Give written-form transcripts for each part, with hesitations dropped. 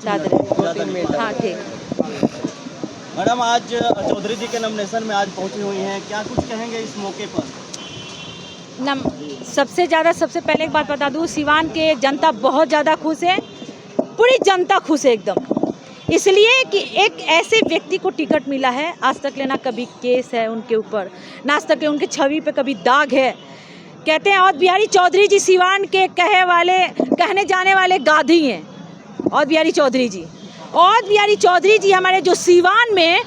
बता दे रहे। हाँ ठीक। मैडम आज चौधरी जी के नॉमिनेशन में आज पहुंची हुई हैं, क्या कुछ कहेंगे इस मौके पर? सबसे ज़्यादा सबसे पहले एक बात बता दूँ, सिवान के जनता बहुत ज़्यादा खुश है, पूरी जनता खुश है एकदम, इसलिए कि एक ऐसे व्यक्ति को टिकट मिला है। आज तक लेना कभी केस है उनके ऊपर, ना आज तक उनके छवि पे कभी दाग है। कहते हैं अवध बिहारी चौधरी जी सिवान के कहने जाने वाले गाधी हैं। अवध बिहारी चौधरी जी, अवध बिहारी चौधरी जी हमारे जो सिवान में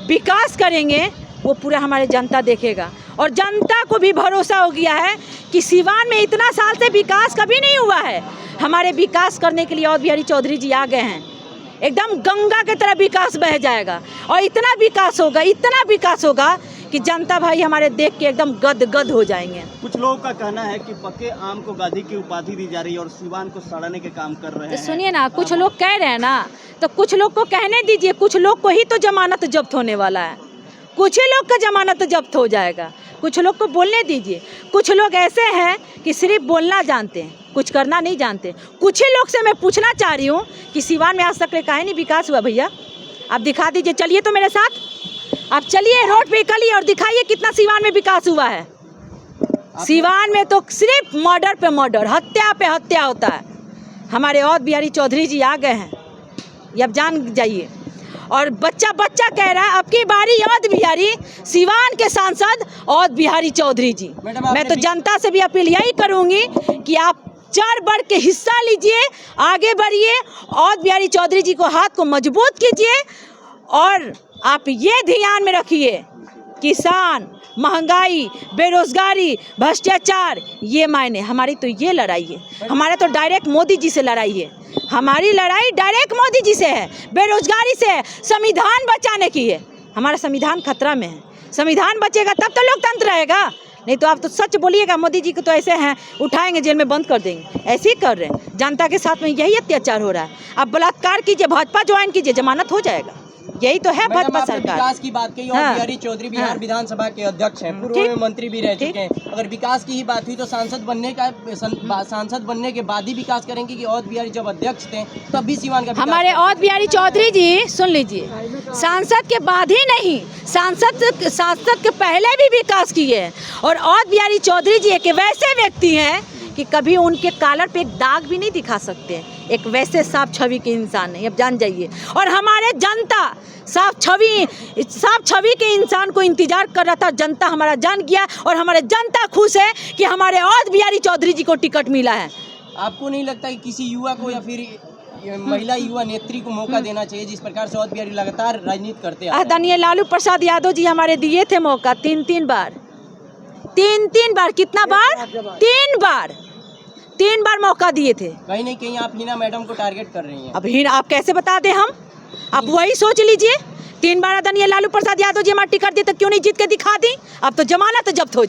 विकास करेंगे वो पूरा हमारे जनता देखेगा, और जनता को भी भरोसा हो गया है कि सिवान में इतना साल से विकास कभी नहीं हुआ है। हमारे विकास करने के लिए अवध बिहारी चौधरी जी आ गए हैं, एकदम गंगा की तरह विकास बह जाएगा, और इतना विकास होगा कि जनता भाई हमारे देख के एकदम गद हो जाएंगे। कुछ लोगों का कहना है कि पक्के आम को गाधी की उपाधि दी जा रही है और सिवान को सड़ाने के काम कर रहे हैं। सुनिए ना, कुछ लोग कह रहे हैं ना, तो कुछ लोग को कहने दीजिए, कुछ लोग को ही तो जमानत जब्त होने वाला है, कुछ ही लोग का जमानत जब्त हो जाएगा, कुछ लोग को बोलने दीजिए। कुछ लोग ऐसे हैं कि सिर्फ बोलना जानते हैं, कुछ करना नहीं जानते। कुछ ही लोग से मैं पूछना चाह रही हूँ कि सिवान में आज तक काहे नहीं विकास हुआ भैया? आप दिखा दीजिए, चलिए तो मेरे साथ, आप चलिए रोड पे निकलिए और दिखाइए कितना सिवान में विकास हुआ है। सिवान में तो सिर्फ मर्डर पे मर्डर, हत्या पे हत्या होता है। हमारे अवध बिहारी चौधरी जी आ गए हैं, ये अब जान जाइए। और बच्चा कह रहा है अब की बारी अवध बिहारी, सिवान के सांसद अवध बिहारी चौधरी जी। मैं तो जनता से भी अपील यही करूंगी कि आप चढ़ बढ़ के हिस्सा लीजिए, आगे बढ़िए, अवध बिहारी चौधरी जी को हाथ को मजबूत कीजिए, और आप ये ध्यान में रखिए, किसान, महंगाई, बेरोजगारी, भ्रष्टाचार, ये मायने हमारी तो ये लड़ाई है। हमारा तो डायरेक्ट मोदी जी से लड़ाई है, हमारी लड़ाई डायरेक्ट मोदी जी से है, बेरोजगारी से है, संविधान बचाने की है। हमारा संविधान खतरा में है, संविधान बचेगा तब तो लोकतंत्र रहेगा, नहीं तो आप तो सच बोलिएगा मोदी जी को तो ऐसे हैं उठाएंगे जेल में बंद कर देंगे, ऐसे ही कर रहे हैं। जनता के साथ में यही अत्याचार हो रहा है। आप बलात्कार कीजिए, भाजपा ज्वाइन कीजिए, जमानत हो जाएगा, यही तो है भाजपा सरकार। विकास की बात कही, अवध बिहारी चौधरी बिहार विधानसभा के अध्यक्ष हैं, पूर्व में मंत्री भी रह चुके हैं। अगर विकास की ही बात हुई तो सांसद बनने के बाद ही विकास करेंगे कि अवध बिहारी जब अध्यक्ष थे तब भी सिवान का हमारे अवध बिहारी चौधरी जी, सुन लीजिए, सांसद के बाद ही नहीं, सांसद के पहले भी विकास किए हैं। और अवध बिहारी चौधरी जी एक वैसे व्यक्ति हैं कि कभी उनके कॉलर पे एक दाग भी नहीं दिखा सकते, एक वैसे साफ छवि के इंसान है, अब जान जाइए। और हमारे जनता साफ छवि के इंसान को इंतजार कर रहा था, जनता हमारा जान गया, और हमारे जनता खुश है कि हमारे अवध बिहारी चौधरी जी को टिकट मिला है। आपको नहीं लगता कि किसी युवा को या फिर महिला युवा नेत्री को मौका देना चाहिए, जिस प्रकार से अवध बिहारी लगातार राजनीति करते हैं? आदरणीय लालू प्रसाद यादव जी हमारे दिए थे मौका, तीन बार, कितना बार? 3 बार मौका दिए थे। कहीं नहीं कहीं आप हिना मैडम को टारगेट कर रही हैं। अब हिना आप कैसे बता दें हम? आप वही सोच लीजिए, 3 बार आदरणीय लालू प्रसाद यादव जी हमारा टिकट दिए तो क्यों नहीं जीत के दिखा दी? अब तो जमानत जब्त हो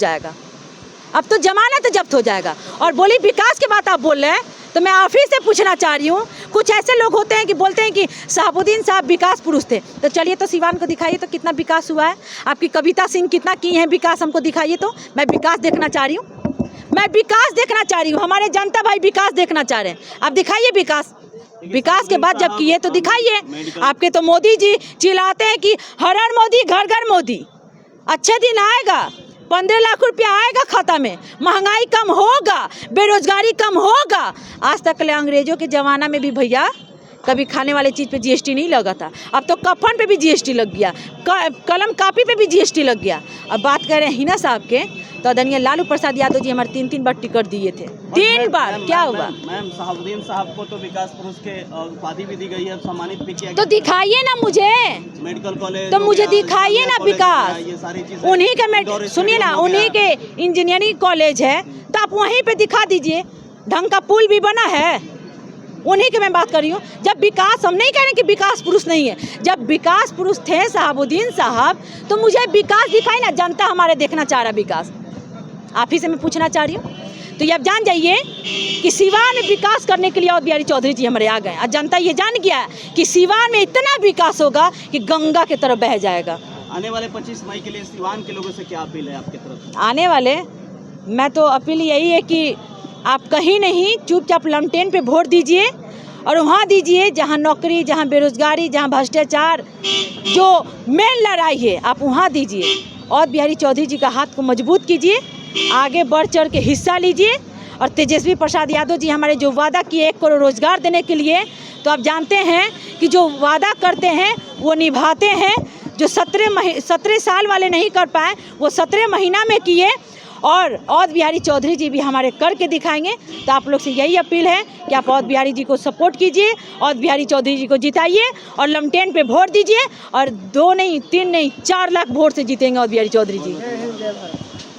जाएगा, और बोली विकास की बात आप बोल रहे हैं, तो मैं आप ही से पूछना चाह रही हूँ। कुछ ऐसे लोग होते हैं कि बोलते हैं कि शहाबुद्दीन साहब विकास पुरुष थे, तो चलिए तो सिवान को दिखाइए तो कितना विकास हुआ है। आपकी कविता सिंह कितना की है विकास, हमको दिखाइए तो। मैं विकास देखना चाह रही हूँ, हमारे जनता भाई विकास देखना चाह रहे हैं। आप दिखाइए विकास के बाद जब किए तो दिखाइए। आपके तो मोदी जी चिल्लाते हैं कि हर हर मोदी, घर घर मोदी, अच्छे दिन आएगा, 15 लाख रुपया आएगा खाता में, महंगाई कम होगा, बेरोजगारी कम होगा। आज तक ले अंग्रेजों के ज़माना में भी भैया कभी खाने वाले चीज़ पे जीएसटी नहीं लगा था, अब तो कफन पे भी जीएसटी लग गया, कलम कापी पे भी जीएसटी लग गया। अब बात कर रहे हैं हिना साहब के, तो आदरणीय लालू प्रसाद यादव जी हमारे 3 बार टिकट दिए थे, 3 बार। क्या हुआ? मैम शहाबुद्दीन साहब को तो विकास पुरुष के उपाधि भी दी गई है, सम्मानित भी किया गया। तो दिखाइए ना मुझे, मेडिकल कॉलेज तो मुझे दिखाइए ना विकास, ये सारी चीजें उन्हीं के, सुनिए ना, उन्हीं के इंजीनियरिंग कॉलेज है, तो आप वहीं पे दिखा दीजिए। ढंग का पुल भी बना है, उन्हीं की मैं बात कर रही हूँ। जब विकास, हम नहीं कह रहे कि विकास पुरुष नहीं है, जब विकास पुरुष थे शहाबुद्दीन साहब, तो मुझे विकास दिखाई ना, जनता हमारे देखना चाह रहा विकास, आप ही से मैं पूछना चाह रही हूँ। तो ये अब जान जाइए कि सिवान में विकास करने के लिए अवध बिहारी चौधरी जी हमारे आ गए, और जनता ये जान गया कि सिवान में इतना विकास होगा कि गंगा की तरफ बह जाएगा। आने वाले 25 मई के लिए सिवान के लोगों से क्या अपील है आपकी तरफ से? आने वाले, मैं तो अपील यही है कि आप कहीं नहीं, चुपचाप लमटेन पे वोट दीजिए, और वहाँ दीजिए जहाँ नौकरी, जहाँ बेरोजगारी, जहाँ भ्रष्टाचार, जो मेन लड़ाई है आप वहाँ दीजिए। और बिहारी चौधरी जी का हाथ को मजबूत कीजिए, आगे बढ़ चढ़ के हिस्सा लीजिए। और तेजस्वी प्रसाद यादव जी हमारे जो वादा किए 1 करोड़ रोजगार देने के लिए, तो आप जानते हैं कि जो वादा करते हैं वो निभाते हैं। जो 17 साल वाले नहीं कर पाए वो 17 महीना में किए। और बिहारी चौधरी जी भी हमारे करके दिखाएंगे। तो आप लोग से यही अपील है कि आप औध बिहारी जी को सपोर्ट कीजिए, औध बिहारी चौधरी जी को जिताइए और लमटेन पे वोट दीजिए। और 2 नहीं 3 नहीं 4 लाख वोट से जीतेंगे औध बिहारी चौधरी जी।